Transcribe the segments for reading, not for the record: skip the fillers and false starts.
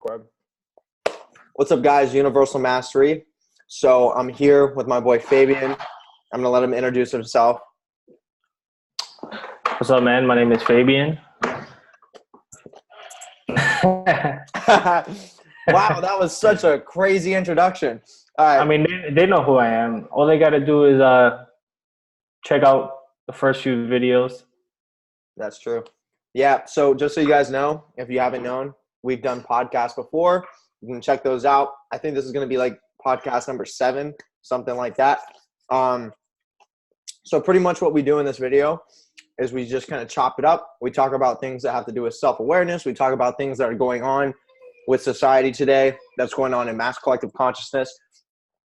Record. What's up, guys? Universal Mastery. So I'm here with my boy Fabian. I'm gonna let him introduce himself. What's up, man? My name is Fabian. Wow, that was such a crazy introduction. All right. I mean, they know who I am. All they got to do is check out the first few videos. That's true. Yeah, so just so you guys know, if you haven't known, we've done podcasts before. You can check those out. I think this is going to be like podcast number 7, something like that. So pretty much what we do in this video is we just kind of chop it up. We talk about things that have to do with self-awareness. We talk about things that are going on with society today, that's going on in mass collective consciousness.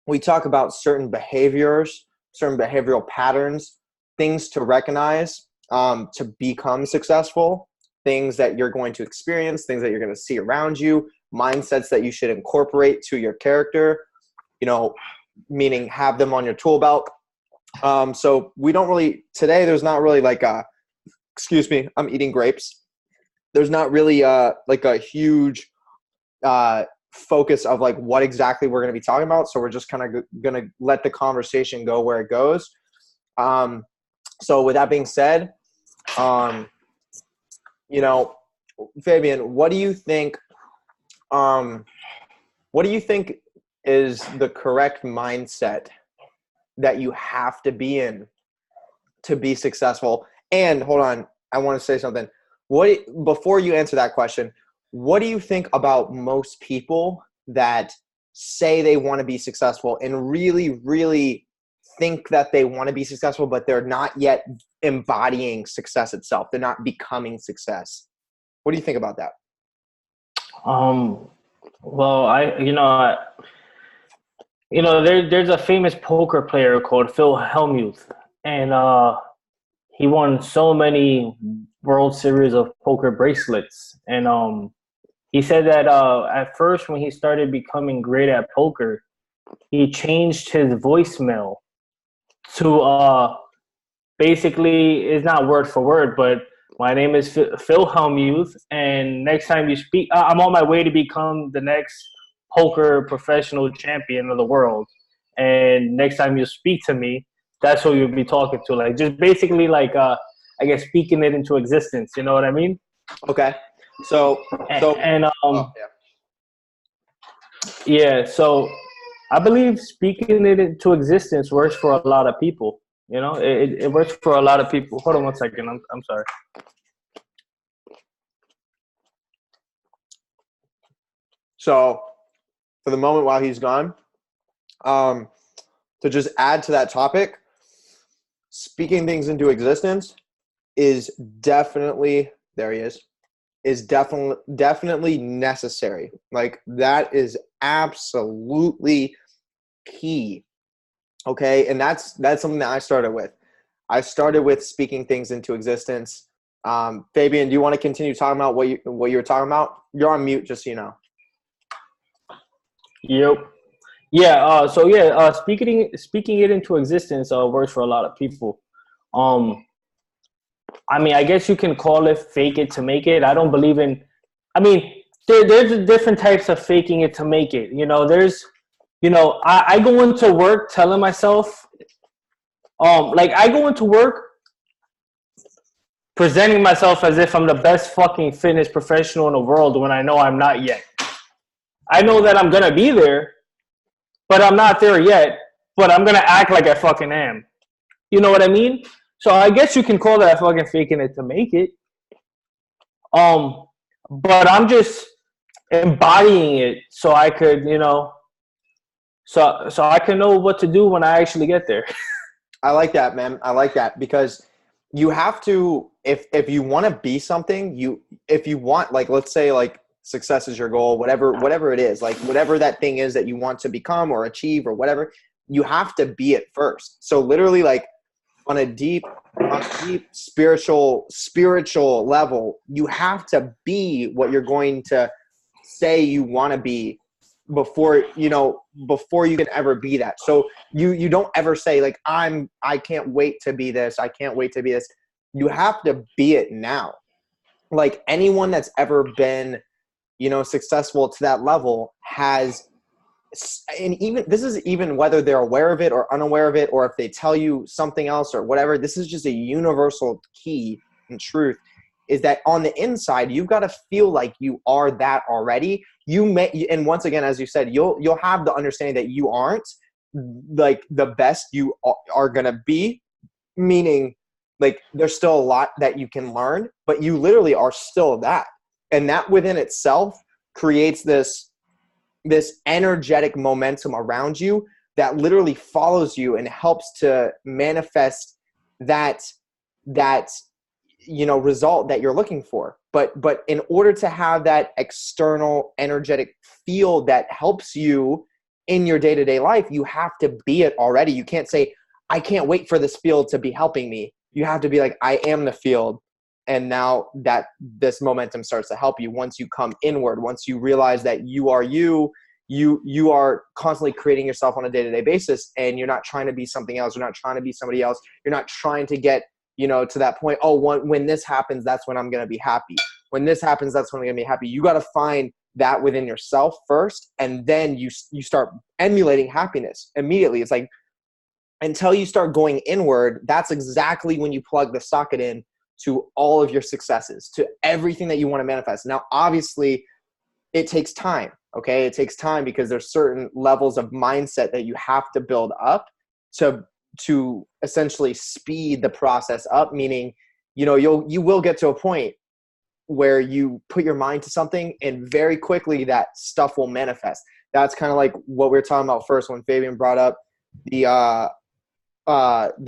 We talk about certain behaviors, certain behavioral patterns, things to recognize to become successful, things that you're going to experience, things that you're going to see around you, mindsets that you should incorporate to your character, meaning have them on your tool belt. So we don't really, today there's not really like excuse me, I'm eating grapes. There's not really like a huge focus of like what exactly we're going to be talking about. So we're just kind of going to let the conversation go where it goes. So with that being said, Fabian, what do you think is the correct mindset that you have to be in to be successful? And hold on, I want to say something. Before you answer that question, what do you think about most people that say they want to be successful and really, really think that they want to be successful, but they're not yet embodying success itself? They're not becoming success. What do you think about that? Well, there's a famous poker player called Phil Hellmuth, and he won so many World Series of poker bracelets. And he said that at first, when he started becoming great at poker, he changed his voicemail to basically, it's not word for word, but my name is Phil Hellmuth, and next time you speak, I'm on my way to become the next poker professional champion of the world. And next time you speak to me, that's who you'll be talking to. Like, just basically like, I guess, speaking it into existence. You know what I mean? Okay. So I believe speaking it into existence works for a lot of people. It works for a lot of people. Hold on one second. I'm sorry. So for the moment while he's gone, to just add to that topic, speaking things into existence is definitely, there he is definitely necessary. Like, that is absolutely key. Okay. And that's something that I started with. I started with speaking things into existence. Fabian, do you want to continue talking about what you were talking about? You're on mute, just so you know. Yep. Yeah. Speaking it into existence works for a lot of people. I mean, I guess you can call it fake it to make it. I don't believe in. I mean, there's different types of faking it to make it. I go into work telling myself, I go into work presenting myself as if I'm the best fucking fitness professional in the world when I know I'm not yet. I know that I'm going to be there, but I'm not there yet, but I'm going to act like I fucking am. You know what I mean? So I guess you can call that fucking faking it to make it. But I'm just embodying it so I could, so I can know what to do when I actually get there. I like that, man. I like that, because you have to, if you want to be something, if you want, like, let's say like success is your goal, whatever it is, like whatever that thing is that you want to become or achieve or whatever, you have to be it first. So literally, like on a deep spiritual level, you have to be what you're going to say you want to be before you can ever be that. So you don't ever say like, I can't wait to be this. I can't wait to be this. You have to be it now. Like anyone that's ever been successful to that level has, and even this is even whether they're aware of it or unaware of it, or if they tell you something else or whatever, this is just a universal key and truth, is that on the inside, you've got to feel like you are that already. You may, and once again, as you said, you'll have the understanding that you aren't like the best you are going to be, meaning like there's still a lot that you can learn, but you literally are still that. And that within itself creates this energetic momentum around you that literally follows you and helps to manifest that result that you're looking for. But in order to have that external energetic field that helps you in your day-to-day life, you have to be it already. You can't say, I can't wait for this field to be helping me. You have to be like, I am the field. And now that this momentum starts to help you, once you come inward, once you realize that you are you are constantly creating yourself on a day-to-day basis, and you're not trying to be something else. You're not trying to be somebody else. You're not trying to get, to that point. Oh, when this happens, that's when I'm going to be happy. When this happens, that's when I'm going to be happy. You got to find that within yourself first. And then you start emulating happiness immediately. It's like, until you start going inward, that's exactly when you plug the socket in to all of your successes, to everything that you want to manifest. Now, obviously, it takes time, okay? It takes time because there's certain levels of mindset that you have to build up to essentially speed the process up, meaning, you will get to a point where you put your mind to something and very quickly that stuff will manifest. That's kind of like what we were talking about first when Fabian brought up the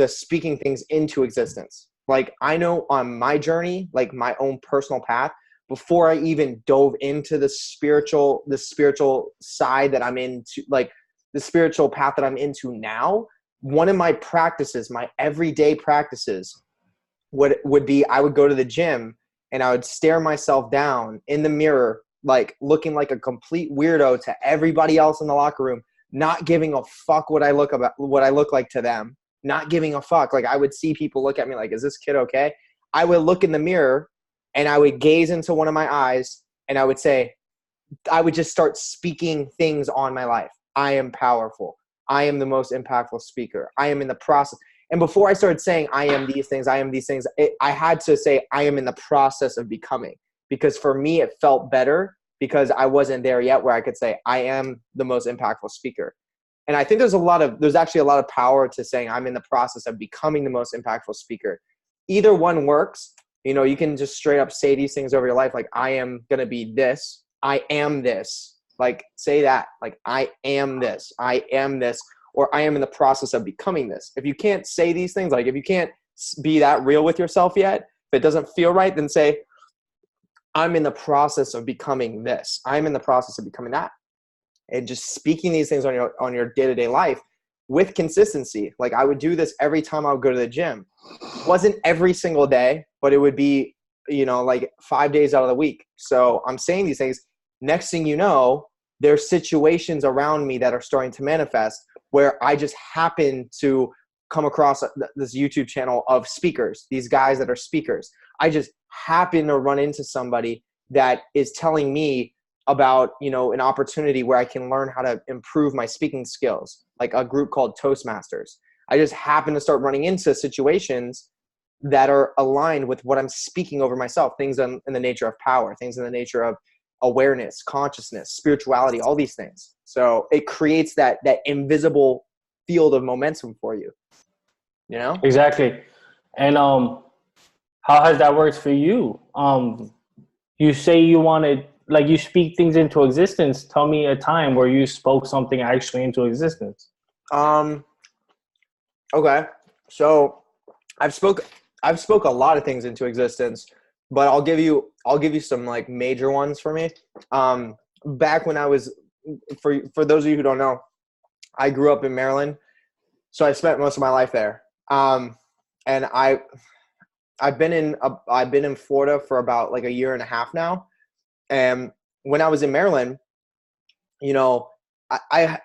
speaking things into existence. Like, I know on my journey, like my own personal path, before I even dove into the spiritual side that I'm into, like the spiritual path that I'm into now, one of my practices, my everyday practices would be, I would go to the gym and I would stare myself down in the mirror, like looking like a complete weirdo to everybody else in the locker room, not giving a fuck what I look like to them. Not giving a fuck. Like, I would see people look at me like, is this kid okay? I would look in the mirror and I would gaze into one of my eyes and I would just start speaking things on my life. I am powerful. I am the most impactful speaker. I am in the process. And before I started saying, I am these things, I had to say, I am in the process of becoming. Because for me, it felt better because I wasn't there yet where I could say, I am the most impactful speaker. And I think there's actually a lot of power to saying I'm in the process of becoming the most impactful speaker. Either one works. You can just straight up say these things over your life. Like, I am going to be this. I am this. Like, say that. Like, I am this. I am this. Or I am in the process of becoming this. If you can't say these things, like if you can't be that real with yourself yet, if it doesn't feel right, then say, I'm in the process of becoming this. I'm in the process of becoming that. And just speaking these things on your day-to-day life with consistency. Like, I would do this every time I would go to the gym. It wasn't every single day, but it would be, like 5 days out of the week. So I'm saying these things. Next thing you know, there's situations around me that are starting to manifest where I just happen to come across this YouTube channel of speakers, these guys that are speakers. I just happen to run into somebody that is telling me about, an opportunity where I can learn how to improve my speaking skills, like a group called Toastmasters. I just happen to start running into situations that are aligned with what I'm speaking over myself, things in the nature of power, things in the nature of awareness, consciousness, spirituality, all these things. So it creates that invisible field of momentum for you, Exactly. And how has that worked for you? You say you wanted, like, you speak things into existence. Tell me a time where you spoke something actually into existence. Okay. So I've spoke a lot of things into existence, but I'll give you some like major ones for me. Back when I was, for those of you who don't know, I grew up in Maryland, so I spent most of my life there. And I've been in Florida for about like a year and a half now. And when I was in Maryland, I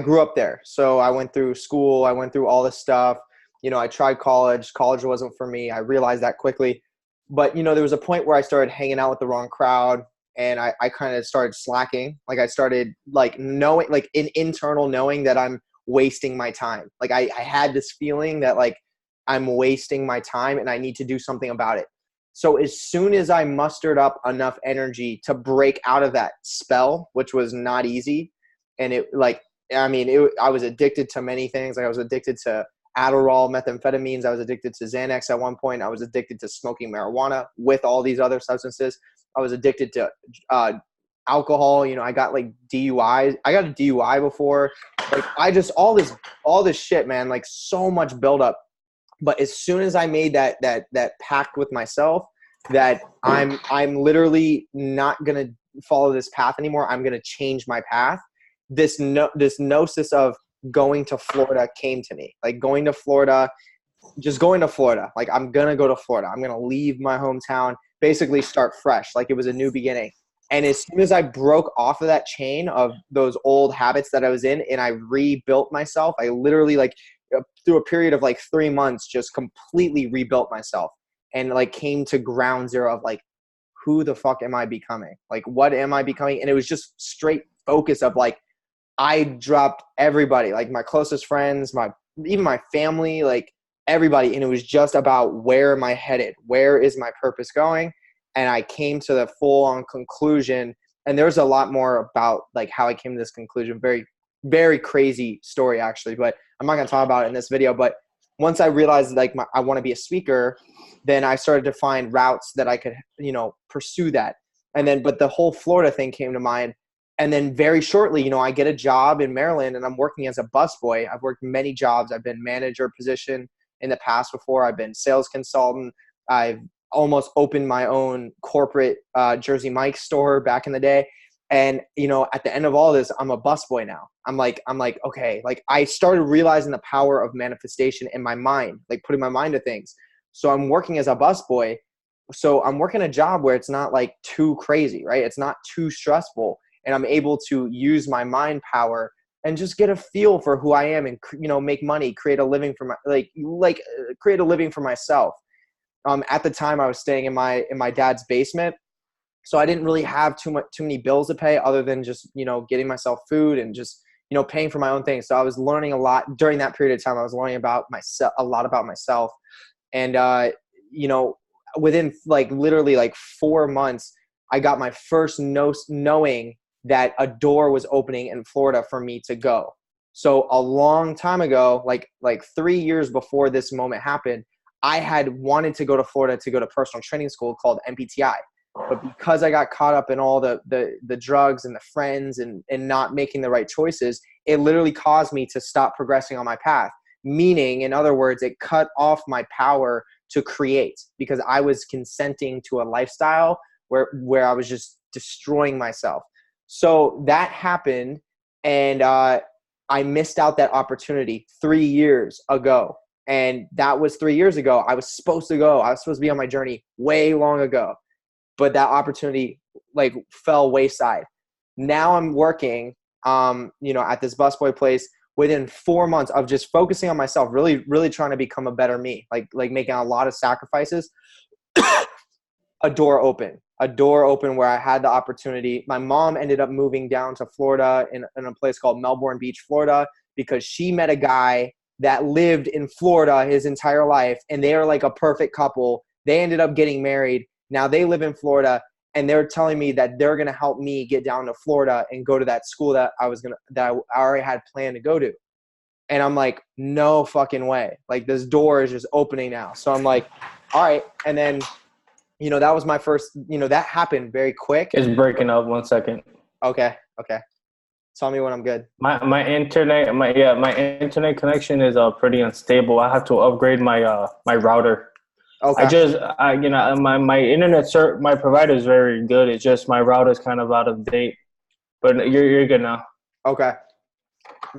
grew up there. So I went through school, I went through all this stuff. I tried college. College wasn't for me. I realized that quickly. But, there was a point where I started hanging out with the wrong crowd. and I kind of started slacking. Like I started like knowing, like an internal knowing that I'm wasting my time. Like I had this feeling that like I'm wasting my time and I need to do something about it. So as soon as I mustered up enough energy to break out of that spell, which was not easy, and it like, I mean, I was addicted to many things. Like I was addicted to Adderall, methamphetamines. I was addicted to Xanax at one point. I was addicted to smoking marijuana with all these other substances. I was addicted to alcohol. You know, I got like DUIs. I got a DUI before. Like I just all this shit, man. Like so much buildup. But as soon as I made that pact with myself that I'm literally not gonna follow this path anymore. I'm gonna change my path. This gnosis of going to Florida came to me. Like going to Florida, just going to Florida. Like I'm gonna go to Florida. I'm gonna leave my hometown, basically start fresh. Like it was a new beginning. And as soon as I broke off of that chain of those old habits that I was in, and I rebuilt myself, I literally like through a period of like 3 months, just completely rebuilt myself and like came to ground zero of like, who the fuck am I becoming? Like, what am I becoming? And it was just straight focus of like, I dropped everybody, like my closest friends, even my family, like everybody. And it was just about where am I headed? Where is my purpose going? And I came to the full on conclusion. And there's a lot more about like how I came to this conclusion. Very, very crazy story actually, but I'm not going to talk about it in this video. But once I realized like I want to be a speaker, then I started to find routes that I could, pursue that. And then, but the whole Florida thing came to mind. And then very shortly, I get a job in Maryland and I'm working as a busboy. I've worked many jobs. I've been manager position in the past before. I've been sales consultant. I've almost opened my own corporate Jersey Mike's store back in the day. And, at the end of all this, I'm a busboy now. I'm like, okay, like I started realizing the power of manifestation in my mind, like putting my mind to things. So I'm working as a busboy. So I'm working a job where it's not like too crazy, right? It's not too stressful. And I'm able to use my mind power and just get a feel for who I am and, make money, create a living for create a living for myself. At the time I was staying in my dad's basement. So I didn't really have too many bills to pay other than just, getting myself food and just, paying for my own things. So I was learning a lot during that period of time. I was learning about myself, a lot about myself. And, within like literally like 4 months, I got my first knowing that a door was opening in Florida for me to go. So a long time ago, like 3 years before this moment happened, I had wanted to go to Florida to go to personal training school called MPTI. But because I got caught up in all the drugs and the friends and not making the right choices, it literally caused me to stop progressing on my path. Meaning, in other words, it cut off my power to create because I was consenting to a lifestyle where I was just destroying myself. So that happened, and I missed out that opportunity 3 years ago. And that was 3 years ago. I was supposed to go. I was supposed to be on my journey way long ago. But that opportunity like fell wayside. Now I'm working, at this busboy place within 4 months of just focusing on myself, really, really trying to become a better me, like making a lot of sacrifices. a door open where I had the opportunity. My mom ended up moving down to Florida in a place called Melbourne Beach, Florida, because she met a guy that lived in Florida his entire life. And they are like a perfect couple. They ended up getting married. Now they live in Florida, and they're telling me that they're going to help me get down to Florida and go to that school that I already had planned to go to. And I'm like, no fucking way. Like this door is just opening now. So I'm like, all right. And then, that was my first, that happened very quick. It's breaking up. 1 second. Okay. Tell me when I'm good. My internet connection is pretty unstable. I have to upgrade my my router. Okay. My provider is very good. It's just my router is kind of out of date. But you're good now. Okay.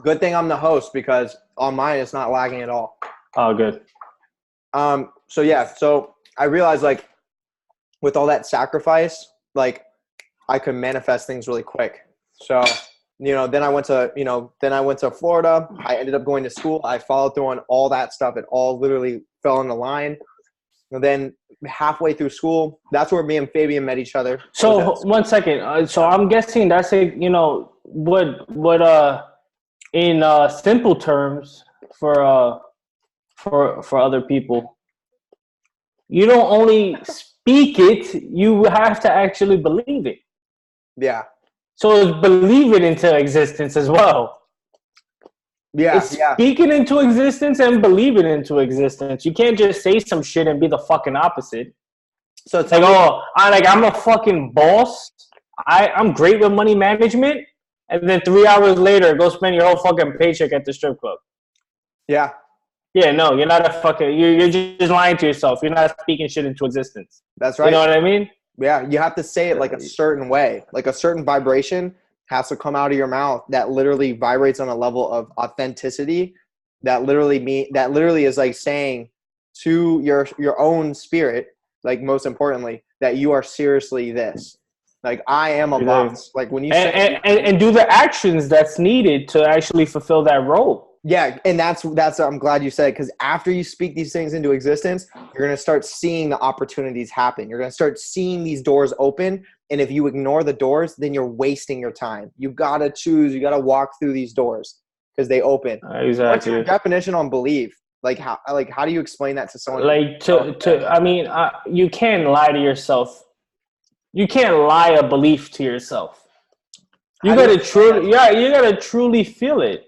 Good thing I'm the host because on mine it's not lagging at all. Oh, good. So I realized like with all that sacrifice, like I could manifest things really quick. So, then I went to Florida. I ended up going to school. I followed through on all that stuff. It all literally fell into line. then halfway through school, that's where me and Fabian met each other. So 1 second. So I'm guessing that's in simple terms for other people, you don't only speak it, you have to actually believe it. Yeah. So believe it into existence as well. Yeah, it's speaking into existence and believe it into existence. You can't just say some shit and be the fucking opposite. So it's like, I'm a fucking boss. I'm great with money management, and then 3 hours later, go spend your whole fucking paycheck at the strip club. Yeah. Yeah, no, you're not a fucking. You're just lying to yourself. You're not speaking shit into existence. That's right. You know what I mean? Yeah, you have to say it like a certain way, like a certain vibration has to come out of your mouth that literally vibrates on a level of authenticity. That literally is like saying to your own spirit, like most importantly, that you are seriously this. Like, I am a boss. Like when you say and do the actions that's needed to actually fulfill that role. Yeah, and that's I'm glad you said it, because after you speak these things into existence, you're going to start seeing the opportunities happen. You're going to start seeing these doors open, and if you ignore the doors, then you're wasting your time. You got to choose. You got to walk through these doors because they open. Exactly. What's your definition on belief? Like how do you explain that to someone? Like you can't lie to yourself. You can't lie a belief to yourself. You got to truly feel it.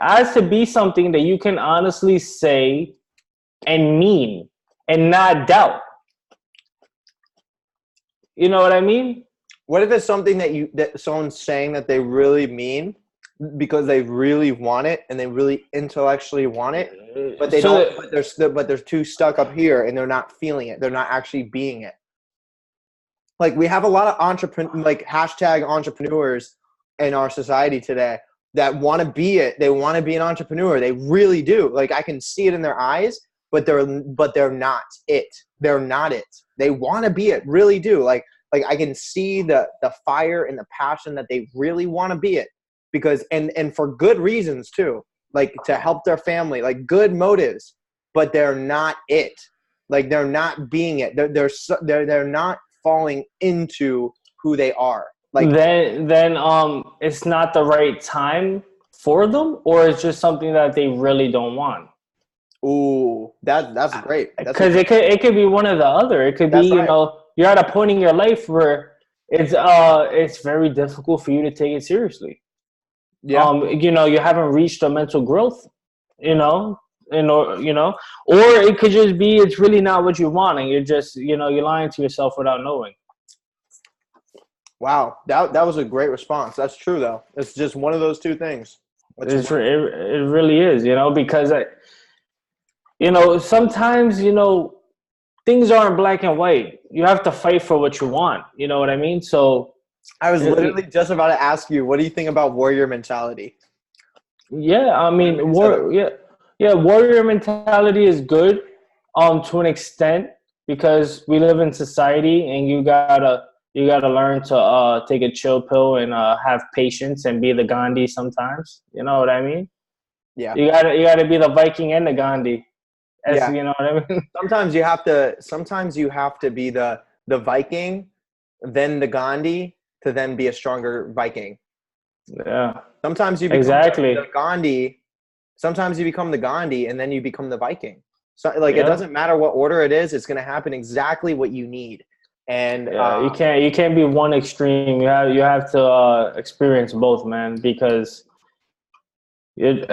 It has to be something that you can honestly say and mean and not doubt. You know what I mean? What if it's something that someone's saying that they really mean because they really want it and they really intellectually want it, but they don't. But they're too stuck up here and they're not feeling it. They're not actually being it. Like, we have a lot of hashtag entrepreneurs in our society today that want to be it. They want to be an entrepreneur. They really do. Like, I can see it in their eyes, but they're not it. They're not it. They want to be it. Really do. Like I can see the fire and the passion that they really want to be it, because and for good reasons too. Like, to help their family, like good motives, but they're not it. Like, they're not being it. They're not falling into who they are. Like, then it's not the right time for them, or it's just something that they really don't want. Ooh, that's great. Because it could be one or the other. It could be you're at a point in your life where it's very difficult for you to take it seriously. Yeah. You haven't reached a mental growth. Or it could just be it's really not what you want, and you're just you're lying to yourself without knowing. Wow, that was a great response. That's true, though. It's just one of those two things. It really is, because sometimes things aren't black and white. You have to fight for what you want. You know what I mean? So I was literally just about to ask you, what do you think about warrior mentality? Yeah, I mean, warrior mentality is good, to an extent, because we live in society, and you gotta learn to take a chill pill and have patience and be the Gandhi sometimes. You know what I mean? Yeah. You gotta be the Viking and the Gandhi. Yeah. You know what I mean? Sometimes you have to be the Viking, then the Gandhi, to then be a stronger Viking. Yeah. Sometimes you become the Gandhi. Sometimes you become the Gandhi, and then you become the Viking. So, it doesn't matter what order it is; it's going to happen exactly what you need. And you can't be one extreme. You have to experience both, man. Because it's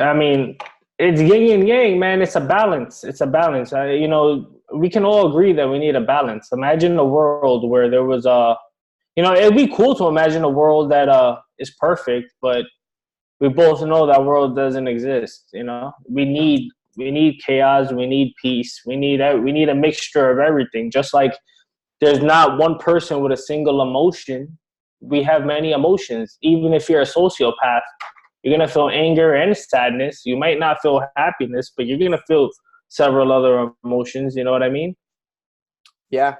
yin and yang, man. It's a balance. It's a balance. We can all agree that we need a balance. Imagine a world where there was it'd be cool to imagine a world that is perfect, but we both know that world doesn't exist. We need chaos. We need peace. We need a mixture of everything. Just like there's not one person with a single emotion. We have many emotions. Even if you're a sociopath, you're gonna feel anger and sadness. You might not feel happiness, but you're gonna feel several other emotions. You know what I mean? Yeah.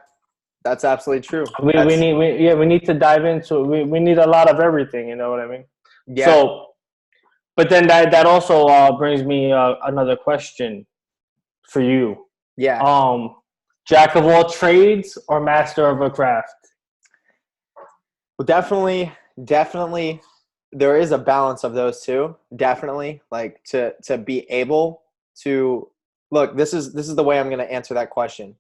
That's absolutely true. We need to dive into it. We need a lot of everything. You know what I mean? Yeah. So, but then that also brings me another question for you. Yeah. Jack of all trades or master of a craft? Well, definitely, there is a balance of those two. Definitely, like to be able to look. This is the way I'm going to answer that question.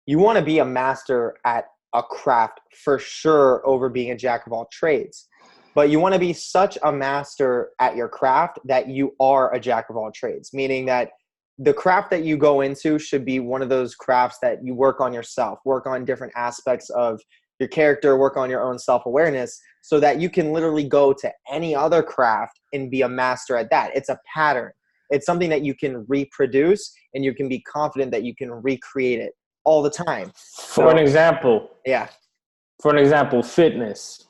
You want to be a master at a craft for sure over being a jack of all trades, but you want to be such a master at your craft that you are a jack of all trades, meaning that the craft that you go into should be one of those crafts that you work on yourself, work on different aspects of your character, work on your own self-awareness so that you can literally go to any other craft and be a master at that. It's a pattern. It's something that you can reproduce and you can be confident that you can recreate it all the time. For an example. Yeah. For an example, fitness.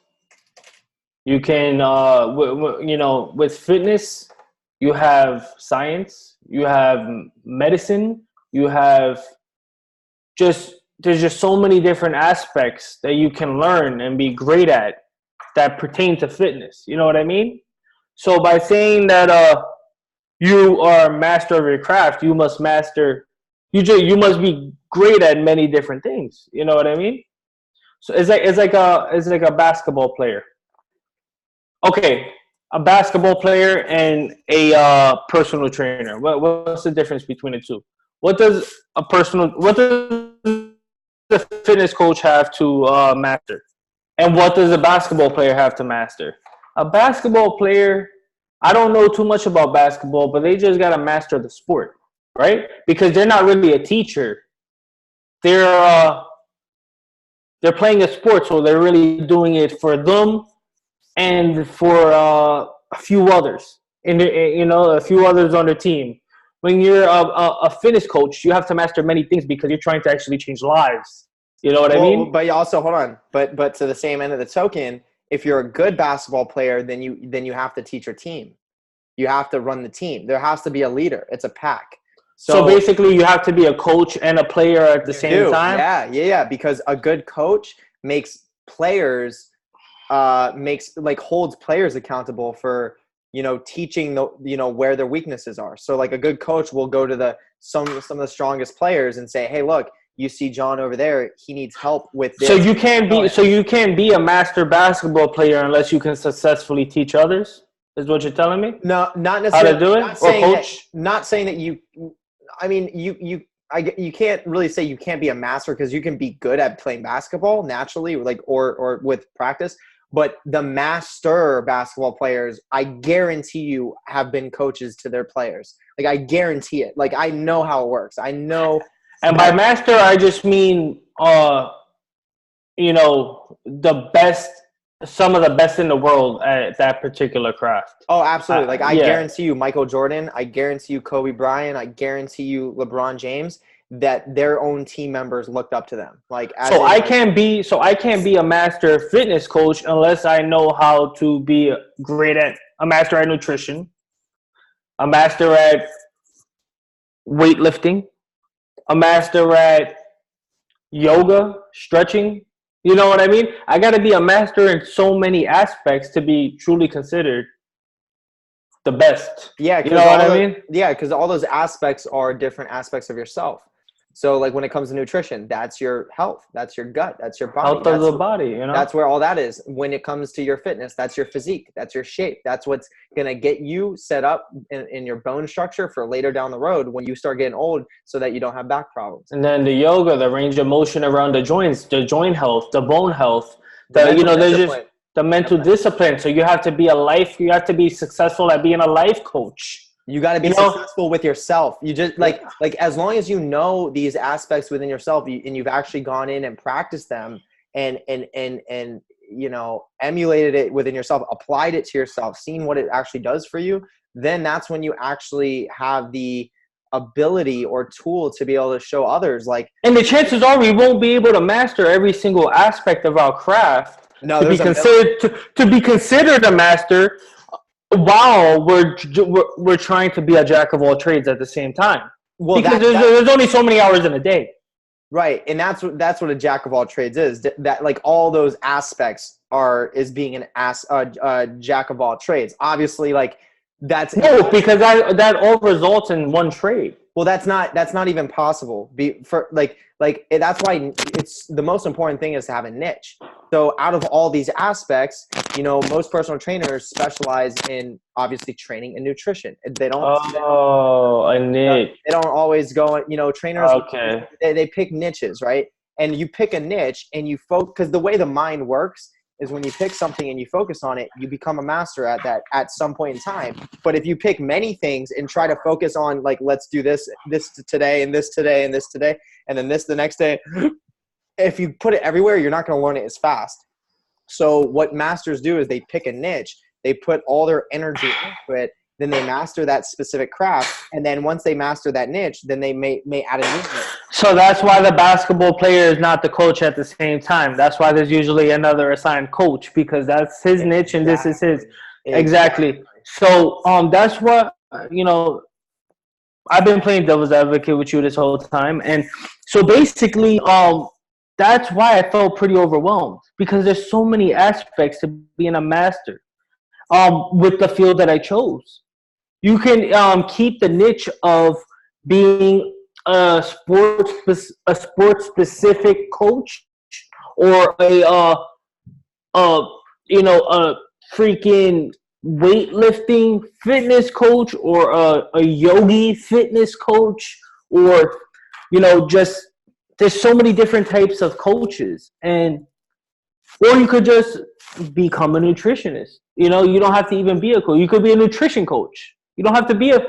You can, with fitness, you have science, you have medicine, you have there's just so many different aspects that you can learn and be great at that pertain to fitness. You know what I mean? So by saying that you are a master of your craft, you must be great at many different things. You know what I mean? So it's like a basketball player. Okay, a basketball player and a personal trainer. What's the difference between the two? What does the fitness coach have to master? And what does a basketball player have to master? A basketball player, I don't know too much about basketball, but they just got to master the sport, right? Because they're not really a teacher. They're playing a sport, so they're really doing it for them and for a few others, a few others on the team. When you're a fitness coach, you have to master many things because you're trying to actually change lives. You know what I mean? But you also, hold on. But to the same end of the token, if you're a good basketball player, then you have to teach your team. You have to run the team. There has to be a leader. It's a pack. So basically, you have to be a coach and a player at the same time? Yeah. Because a good coach makes players holds players accountable for teaching where their weaknesses are. So like a good coach will go to some of the strongest players and say, hey, look, you see John over there, he needs help with this. So you can't be a master basketball player unless you can successfully teach others, is what you're telling me? No, not necessarily. How to do it? Or coach? Not saying that you can't really say you can't be a master, because you can be good at playing basketball naturally, or with practice. But the master basketball players, I guarantee you, have been coaches to their players. Like, I guarantee it. Like, I know how it works. I know. And by master, I just mean, the best, some of the best in the world at that particular craft. Oh, absolutely. I guarantee you, Michael Jordan, I guarantee you, Kobe Bryant, I guarantee you, LeBron James, that their own team members looked up to them. I can't be a master fitness coach unless I know how to be a master at nutrition, a master at weightlifting, a master at yoga, stretching. You know what I mean? I got to be a master in so many aspects to be truly considered the best. Yeah, you know what I mean? Yeah, because all those aspects are different aspects of yourself. So, like, when it comes to nutrition, that's your health, that's your gut, that's your body. Health of the body, That's where all that is. When it comes to your fitness, that's your physique, that's your shape. That's what's going to get you set up in your bone structure for later down the road when you start getting old, so that you don't have back problems. And then the yoga, the range of motion around the joints, the joint health, the bone health, there's just the mental discipline. So you have to be successful at being a life coach. You got to be successful with yourself. You just like as long as you know these aspects within yourself, and you've actually gone in and practiced them and emulated it within yourself, applied it to yourself, seen what it actually does for you, then that's when you actually have the ability or tool to be able to show others. And the chances are we won't be able to master every single aspect of our craft to be considered a master, while we're trying to be a jack of all trades at the same time. Well, because there's only so many hours in a day. Right, and that's what a jack of all trades is. That like all those aspects is being a jack of all trades. Obviously, like That's No, because that all results in one trade. well, that's not even possible. That's why it's the most important thing is to have a niche. So out of all these aspects, most personal trainers specialize in obviously training and nutrition. They don't. Oh, a niche. They don't always go. Trainers. Okay. They pick niches, right? And you pick a niche and you focus, because the way the mind works is when you pick something and you focus on it, you become a master at that at some point in time. But if you pick many things and try to focus on, like, let's do this today and this today and this today and then this the next day, if you put it everywhere, you're not going to learn it as fast. So what masters do is they pick a niche, they put all their energy into it, then they master that specific craft, and then once they master that niche, then they may add a new niche. So that's why the basketball player is not the coach at the same time. That's why there's usually another assigned coach, because that's his niche and this is his. Exactly. So that's what, I've been playing devil's advocate with you this whole time. And so basically, that's why I felt pretty overwhelmed, because there's so many aspects to being a master with the field that I chose. You can keep the niche of being a sports specific coach, or a freaking weightlifting fitness coach, or a yogi fitness coach, or just there's so many different types of coaches, or you could just become a nutritionist. You don't have to even be a coach. You could be a nutrition coach. You don't have to be a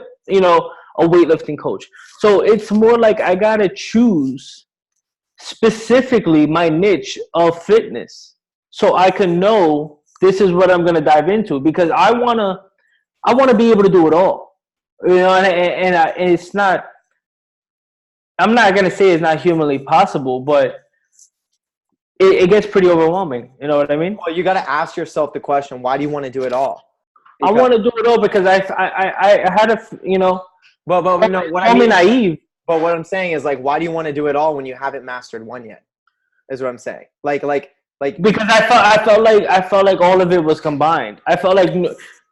weightlifting coach. So it's more like I gotta choose specifically my niche of fitness, so I can know this is what I'm gonna dive into, because I wanna be able to do it all. And it's not. I'm not gonna say it's not humanly possible, but it gets pretty overwhelming. You know what I mean? Well, you got to ask yourself the question: why do you want to do it all? I want to do it all because I had a naive. But what I'm saying is, like, why do you want to do it all when you haven't mastered one yet? Is what I'm saying. Like because I felt like all of it was combined. I felt like,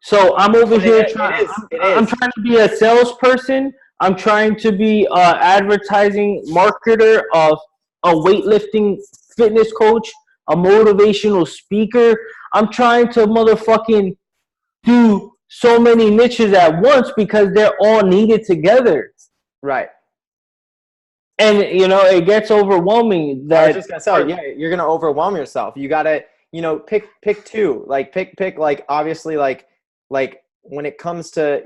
so I'm over here trying. I'm trying to be a salesperson. I'm trying to be an advertising marketer, of a weightlifting fitness coach, a motivational speaker. I'm trying to motherfucking do so many niches at once because they're all needed together. Right. And it gets overwhelming. That I was just gonna say, yeah, you're gonna overwhelm yourself. You gotta, pick two. Like pick like obviously like when it comes to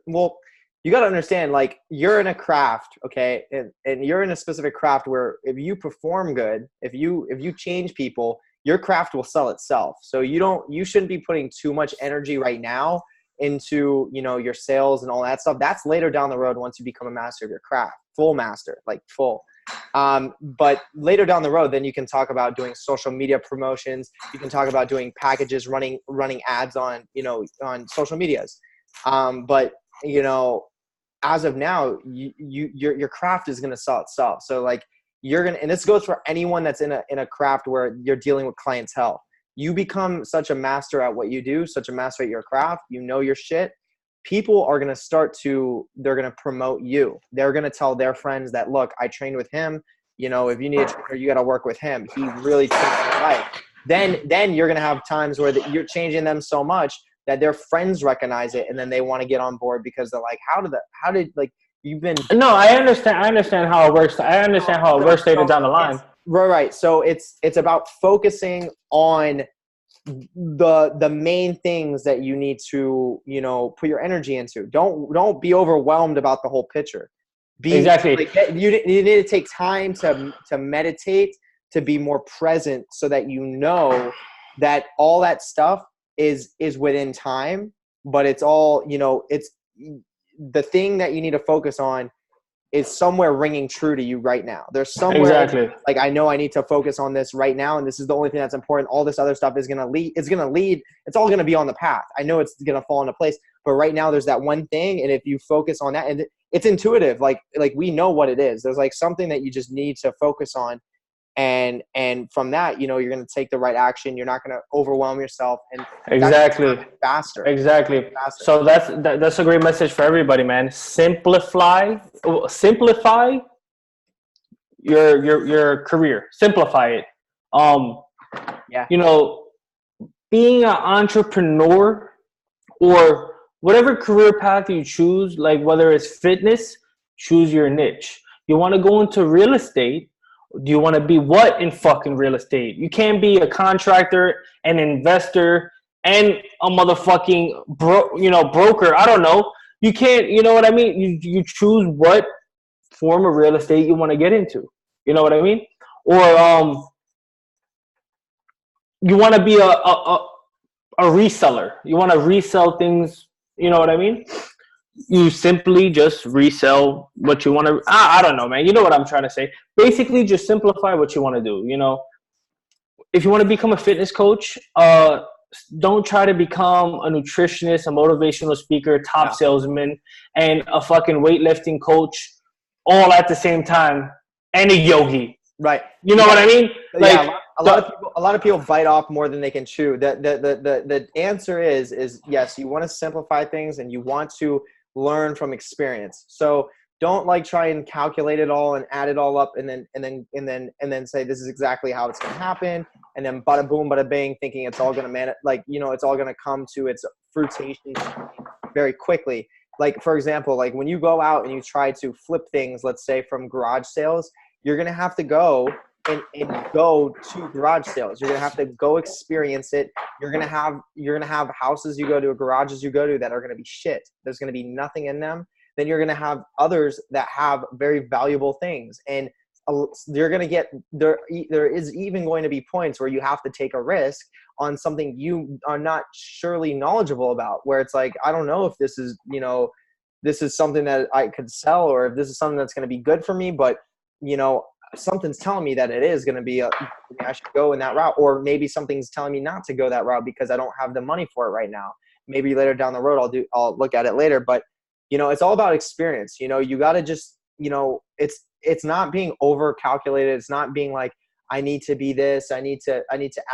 well, you gotta understand, like, you're in a craft, okay, and you're in a specific craft where if you perform good, if you change people, your craft will sell itself. So you shouldn't be putting too much energy right now into, your sales and all that stuff. That's later down the road once you become a master of your craft, full master, like full. But later down the road, then you can talk about doing social media promotions. You can talk about doing packages, running ads on, on social medias. But as of now, your craft is going to sell itself. So like, and this goes for anyone that's in a craft where you're dealing with clientele. You become such a master at what you do, such a master at your craft, your shit. People are going to they're going to promote you. They're going to tell their friends that, look, I trained with him. If you need a trainer, you got to work with him. He really changed my life. Then you're going to have times where you're changing them so much that their friends recognize it, and then they want to get on board because they're like, how did you've been. No, I understand how it works. I understand how it works later down the line. Right. So it's about focusing on the main things that you need to, put your energy into. Don't be overwhelmed about the whole picture. Exactly. You need to take time to meditate, to be more present, so that that all that stuff is within time, but it's all, it's the thing that you need to focus on is somewhere ringing true to you right now. There's somewhere exactly. Like, I know I need to focus on this right now, and this is the only thing that's important. All this other stuff is going to lead. It's all going to be on the path. I know it's going to fall into place, but right now there's that one thing. And if you focus on that, and it's intuitive, like we know what it is. There's like something that you just need to focus on. And from that, you know, you're going to take the right action. You're not going to overwhelm yourself, and Exactly. faster. Exactly. Faster. So that's a great message for everybody, man. Simplify your career. Simplify it. Yeah. You know, being an entrepreneur or whatever career path you choose, like whether it's fitness, choose your niche. You want to go into real estate? Do you want to be what in fucking real estate? You can't be a contractor, an investor, and a motherfucking broker. I don't know. You can't. You know what I mean? You choose what form of real estate you want to get into. You know what I mean? Or you want to be a reseller. You want to resell things. You know what I mean? You simply just resell what you want to. I don't know, man. You know what I'm trying to say. Basically, just simplify what you want to do. You know, if you want to become a fitness coach, don't try to become a nutritionist, a motivational speaker, top salesman, and a fucking weightlifting coach all at the same time, and a yogi. Right. You know what I mean? Like a lot of people bite off more than they can chew. The answer is yes, you want to simplify things and you want to learn from experience. So don't like try and calculate it all and add it all up and then say this is exactly how it's going to happen, and then bada boom bada bang thinking it's all going to it's all going to come to its fruition very quickly. Like, for example, like when you go out and you try to flip things, let's say from garage sales, you're going to have to go and go to garage sales. You're going to have to go experience it. You're going to have houses you go to, garages you go to that are going to be shit. There's going to be nothing in them. Then you're going to have others that have very valuable things. And you're going to get there is even going to be points where you have to take a risk on something you are not surely knowledgeable about, where it's like, I don't know if this is, this is something that I could sell, or if this is something that's going to be good for me, but something's telling me that it is going to be I should go in that route, or maybe something's telling me not to go that route because I don't have the money for it right now. Maybe later down the road I'll look at it later, but it's all about experience. You got to just, it's not being over calculated. It's not being like, I need to be this, I need to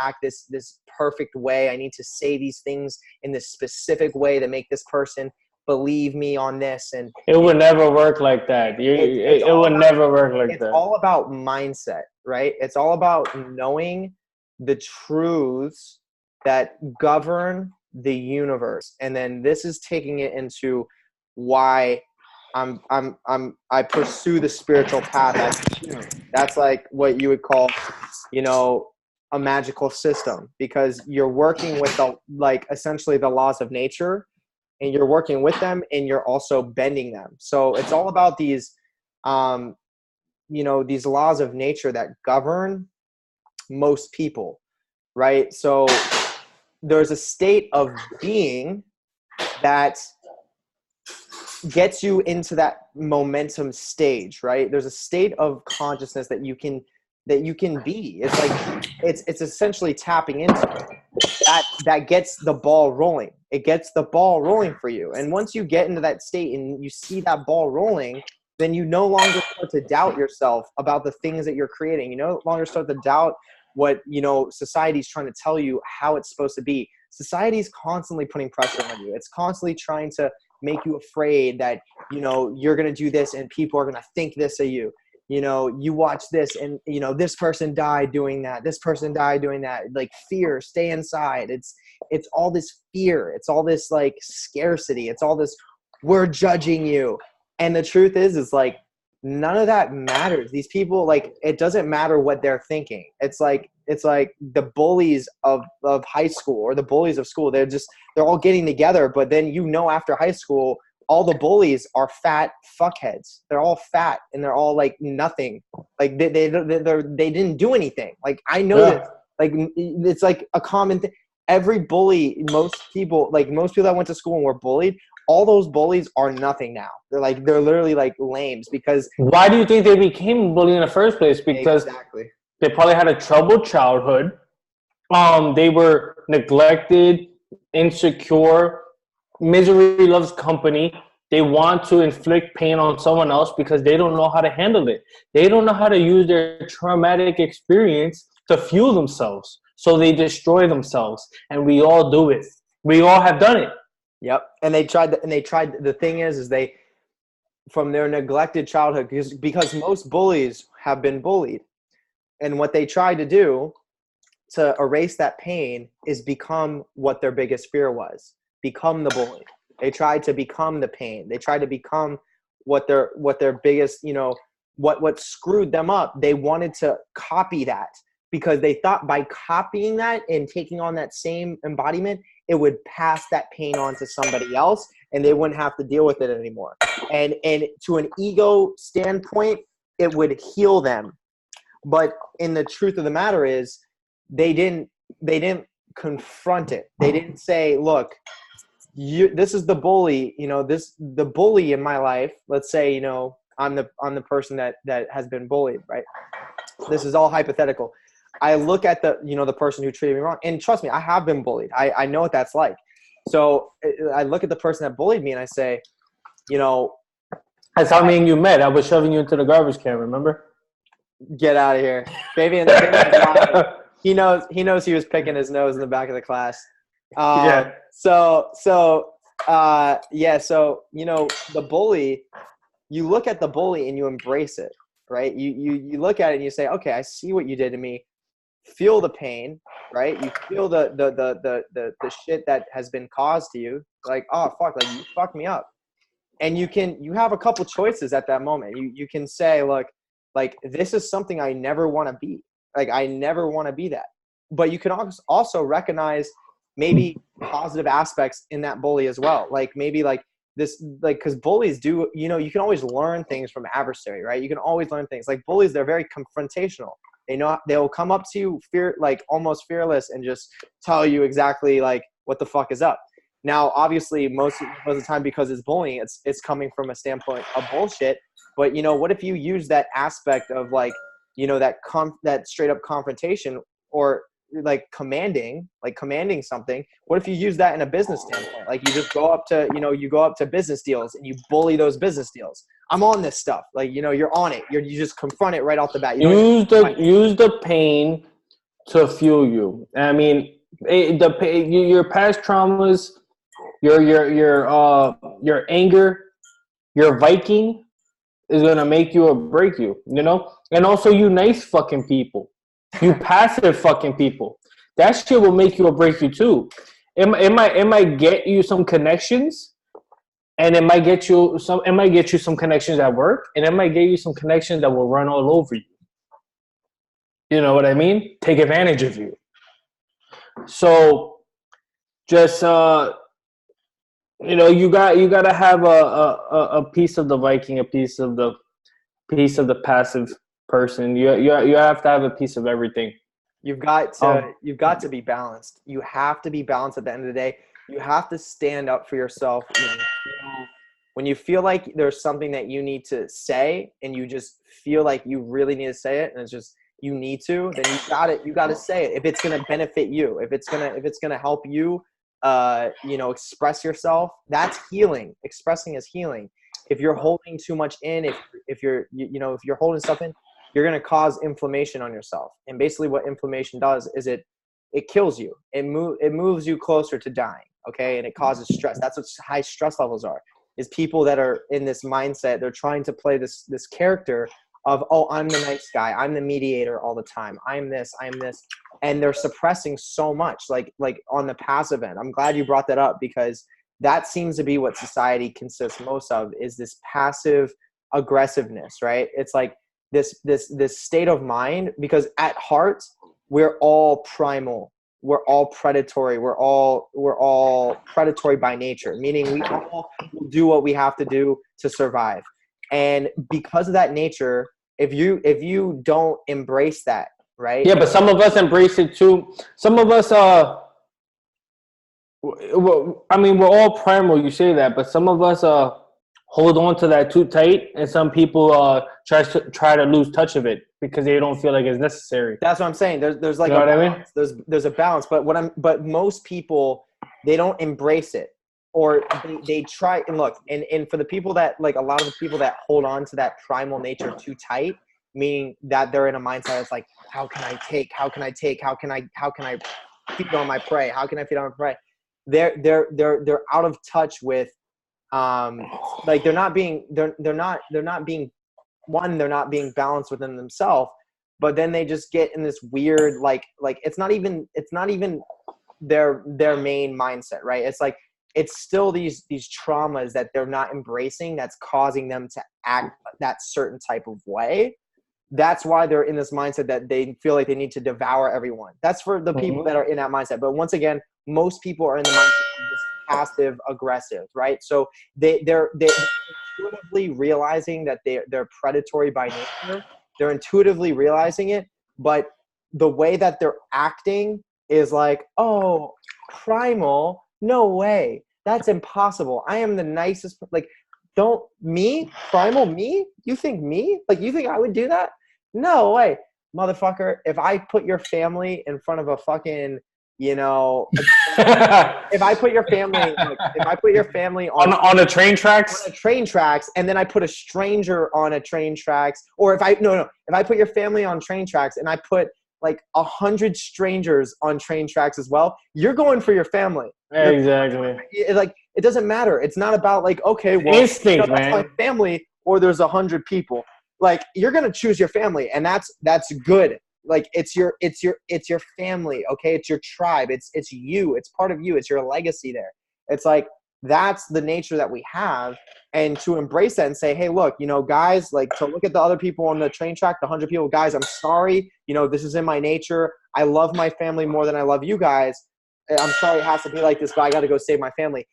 act this perfect way. I need to say these things in this specific way to make this person believe me on this. And it would never work like that. It would never work like that. It's all about mindset, right? It's all about knowing the truths that govern the universe. And then this is taking it into why I pursue the spiritual path. That's like what you would call, a magical system, because you're working with essentially the laws of nature, and you're working with them and you're also bending them. So it's all about these, these laws of nature that govern most people, right? So there's a state of being that gets you into that momentum stage, right? There's a state of consciousness that you can be. It's like, it's essentially tapping into that gets the ball rolling. It gets the ball rolling for you. And once you get into that state and you see that ball rolling, then you no longer start to doubt yourself about the things that you're creating. You no longer start to doubt what, society's trying to tell you how it's supposed to be. Society's constantly putting pressure on you. It's constantly trying to make you afraid that, you're going to do this and people are going to think this of you. You watch this and, this person died doing that. This person died doing that. Like, fear, stay inside. It's all this fear. It's all this like scarcity. It's all this, we're judging you. And the truth is like, none of that matters. These people, like, it doesn't matter what they're thinking. It's like the bullies of high school, or the bullies of school. They're all getting together. But then, after high school, all the bullies are fat fuckheads. They're all fat and they're all like nothing. Like they didn't do anything. Like, I know that, like, it's like a common thing. Every bully, most people that went to school and were bullied, all those bullies are nothing now. They're literally like lames. Because why do you think they became bullies in the first place? Because they probably had a troubled childhood. They were neglected, insecure. Misery loves company. They want to inflict pain on someone else because they don't know how to handle it. They don't know how to use their traumatic experience to fuel themselves. So they destroy themselves. And we all do it. We all have done it. Yep. And they tried, the thing is they, from their neglected childhood, because most bullies have been bullied. And what they tried to do to erase that pain is become what their biggest fear was. Become the bully. They tried to become the pain. They tried to become what their biggest, what screwed them up. They wanted to copy that because they thought by copying that and taking on that same embodiment, it would pass that pain on to somebody else and they wouldn't have to deal with it anymore. And to an ego standpoint, it would heal them. But in the truth of the matter is they didn't confront it. They didn't say, look, this is the bully, the bully in my life. Let's say, I'm the person that has been bullied, right? This is all hypothetical. I look at the person who treated me wrong, and trust me, I have been bullied. I know what that's like. So I look at the person that bullied me and I say, that's how me and you met. I was shoving you into the garbage can, remember? Get out of here. Fabian, he knows he was picking his nose in the back of the class. Yeah. So the bully, you look at the bully and you embrace it, right? You look at it and you say, okay, I see what you did to me. Feel the pain, right? You feel the shit that has been caused to you. Like, oh fuck, like you fucked me up. And you have a couple choices at that moment. You can say, look, like this is something I never want to be. Like I never want to be that. But you can also recognize maybe positive aspects in that bully as well. Like maybe like this, like, cause bullies do, you can always learn things from adversary, right? You can always learn things. Like bullies, they're very confrontational. They'll come up to you almost fearless and just tell you exactly like what the fuck is up. Now, obviously most of the time, because it's bullying, it's coming from a standpoint of bullshit. But what if you use that aspect of like, that straight up confrontation or like commanding something? What if you use that in a business standpoint? Like you just go up to business deals and you bully those business deals. I'm on this stuff. Like, you're on it. You just confront it right off the bat. Use the pain to fuel you. I mean, your past traumas, your anger, your Viking is gonna make you or break you. And also you nice fucking people. You passive fucking people. That shit will make you or break you too. It might get you some connections, and it might get you some connections at work, and it might get you some connections that will run all over you. You know what I mean? Take advantage of you. So just you gotta have a piece of the Viking, a piece of the passive person. You have to have a piece of everything. You've got to be balanced. You have to be balanced at the end of the day. You have to stand up for yourself. When you feel like there's something that you need to say and you just feel like you really need to say it and it's just you need to, then you got to say it. If it's going to benefit you, if it's going to help you express yourself, that's healing. Expressing is healing. If you're holding too much in, if you're holding stuff in, you're going to cause inflammation on yourself. And basically what inflammation does is it kills you. It moves you closer to dying. Okay. And it causes stress. That's what high stress levels are, is people that are in this mindset. They're trying to play this character of, oh, I'm the nice guy. I'm the mediator all the time. I'm this. And they're suppressing so much, like on the passive end. I'm glad you brought that up, because that seems to be what society consists most of, is this passive aggressiveness, right? It's like this state of mind, because at heart, we're all primal. We're all predatory. We're all predatory by nature, meaning we all do what we have to do to survive. And because of that nature, if you don't embrace that, right? Yeah, but some of us embrace it too. Some of us, I mean, we're all primal. You say that, but some of us hold on to that too tight, and some people try to lose touch of it because they don't feel like it's necessary. That's what I'm saying. There's like a balance. There's a balance, but most people, they don't embrace it. or they try and look, and for the people that like, a lot of the people that hold on to that primal nature too tight, meaning that they're in a mindset that's like, how can I take, how can I feed on my prey, how can I feed on my prey? They're out of touch with, like they're not being balanced within themselves, but then they just get in this weird, like it's not even their main mindset, right? It's like, it's still these traumas that they're not embracing, that's causing them to act that certain type of way. That's why they're in this mindset that they feel like they need to devour everyone. That's for the people that are in that mindset. But once again, most people are in the mindset of just passive aggressive, right? So they're intuitively realizing that they're predatory by nature. They're intuitively realizing it, but the way that they're acting is like, oh, primal, no way. That's impossible. I am the nicest, like, don't me, primal me? You think me? Like, you think I would do that? No way, motherfucker. If I put your family in front of a fucking, if I put your family, on the train tracks, and then I put a stranger on a train tracks, or if I put your family on train tracks and I put like 100 strangers on train tracks as well, you're going for your family. Exactly. Like, it doesn't matter. It's not about like, okay, well, instinct, that's man. my family, or there's 100 people. Like, you're gonna choose your family, and that's good. Like, it's your family, okay? It's your tribe. It's you. It's part of you. It's your legacy there. It's like, that's the nature that we have, and to embrace that and say, hey, look, guys, like, to look at the other people on the train track, the 100 people, guys, I'm sorry. This is in my nature. I love my family more than I love you guys. I'm sorry it has to be like this, but I got to go save my family.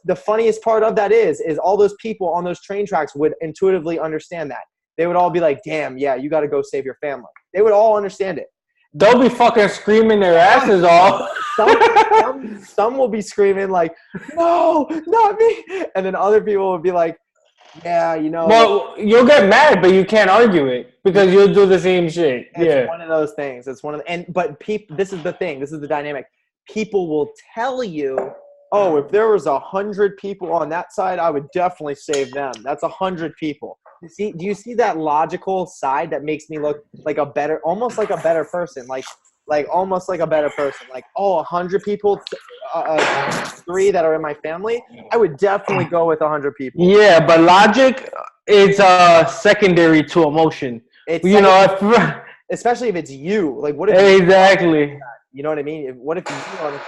The funniest part of that is all those people on those train tracks would intuitively understand that. They would all be like, damn, yeah, you got to go save your family. They would all understand it. They'll be fucking screaming their asses off. Some will be screaming like, no, not me. And then other people will be like, yeah, Well, you'll get mad, but you can't argue it because you'll do the same shit. It's one of those things. But this is the thing. This is the dynamic. People will tell you, oh, if there was 100 people on that side, I would definitely save them. That's 100 people. Do you see that logical side that makes me look like almost like a better person? Like almost like a better person. Like, oh, 100 people, 3 that are in my family, I would definitely go with 100 people. Yeah, but logic is secondary to emotion. Especially if it's you. Like, what if exactly? You know what I mean? What if that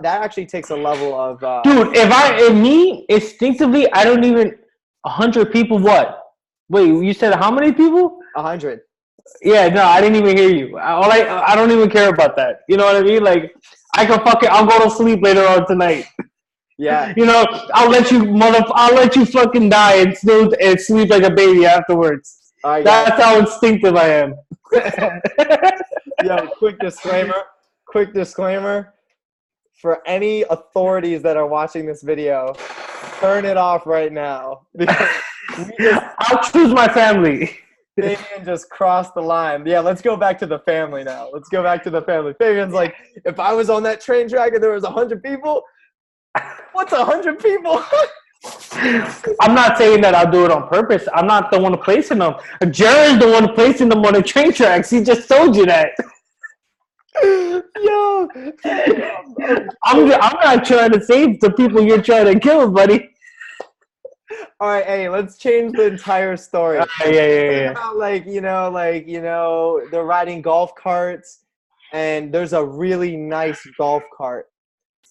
actually takes a level of dude. If me instinctively, I don't even 100 people. What? Wait, you said how many people? 100. Yeah, no, I didn't even hear you. I don't even care about that. You know what I mean? Like, I'll go to sleep later on tonight. Yeah. I'll let you fucking die and sleep like a baby afterwards. That's how instinctive I am. Yo, quick disclaimer. For any authorities that are watching this video, turn it off right now. I'll choose my family. Fabian just crossed the line. Yeah, let's go back to the family now. Fabian's like, if I was on that train track and there was 100 people, what's 100 people? I'm not saying that I'll do it on purpose. I'm not the one placing them. Jared's the one placing them on the train tracks. He just told you that. Yo, I'm not trying to save the people you're trying to kill, buddy. All right, hey, let's change the entire story. Yeah. About, they're riding golf carts, and there's a really nice golf cart.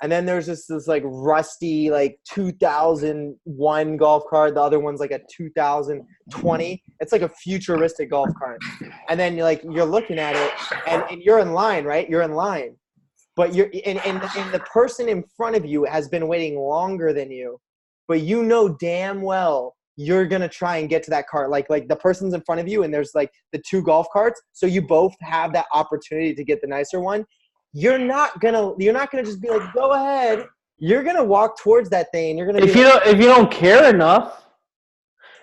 And then there's this like rusty, like 2001 golf cart. The other one's like a 2020. It's like a futuristic golf cart. And then you're looking at it, and you're in line, right? You're in line, but and the person in front of you has been waiting longer than you, but damn well you're gonna try and get to that cart. Like the person's in front of you, and there's like the 2 golf carts, so you both have that opportunity to get the nicer one. You're not gonna just be like, go ahead. You're gonna walk towards that thing. You're gonna if you don't care enough.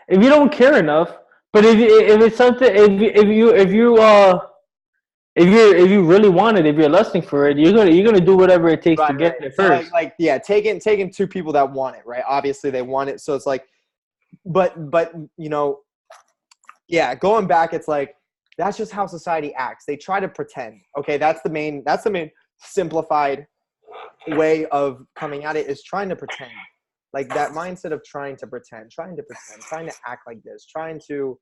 But if it's something, if you if you really want it, if you're lusting for it, you're gonna do whatever it takes to get it So first. yeah, taking two people that want it, right? Obviously they want it, so it's like, but yeah, going back, it's like that's just how society acts. They try to pretend. Okay, that's the main simplified way of coming at it, is trying to pretend. Like that mindset of trying to pretend, trying to act like this, trying to,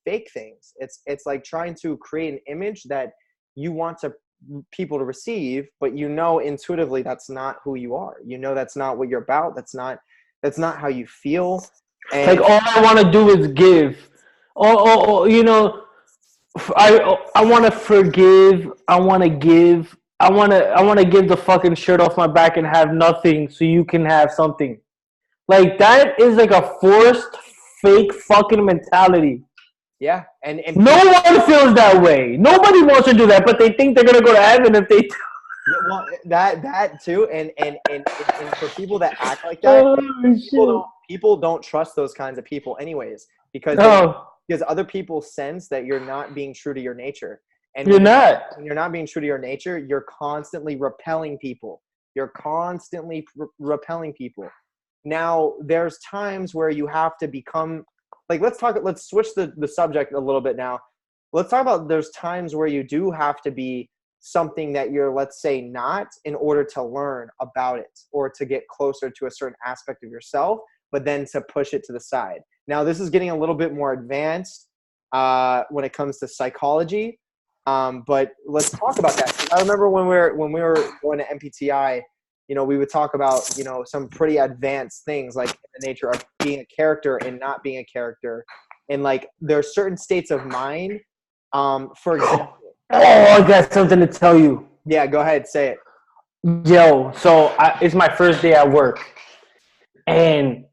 fake things. It's like trying to create an image that you want people to receive, but intuitively that's not who you are. That's not what you're about. That's not how you feel. And Like all I want to do is give. I want to forgive. I want to give. I want to give the fucking shirt off my back and have nothing, so you can have something. Like that is like a forced, fake fucking mentality. yeah, and no one feels that way. Nobody wants to do that, but they think they're gonna go to heaven if they. Well, that too, and for people that act like that, people don't trust those kinds of people, anyways, because other people sense that you're not being true to your nature, and you're not. When you're not being true to your nature, you're constantly repelling people. Now, there's times where you have to become like, let's switch the subject a little bit now. Let's talk about, there's times where you do have to be something that you're, let's say, not, in order to learn about it or to get closer to a certain aspect of yourself, but then to push it to the side. Now, this is getting a little bit more advanced when it comes to psychology, but let's talk about that. I remember when we were going to MPTI, we would talk about, some pretty advanced things, like in the nature of being a character and not being a character. And like, there are certain states of mind. For example. Oh, I got something to tell you. Yeah, go ahead, say it. Yo, so it's my first day at work, and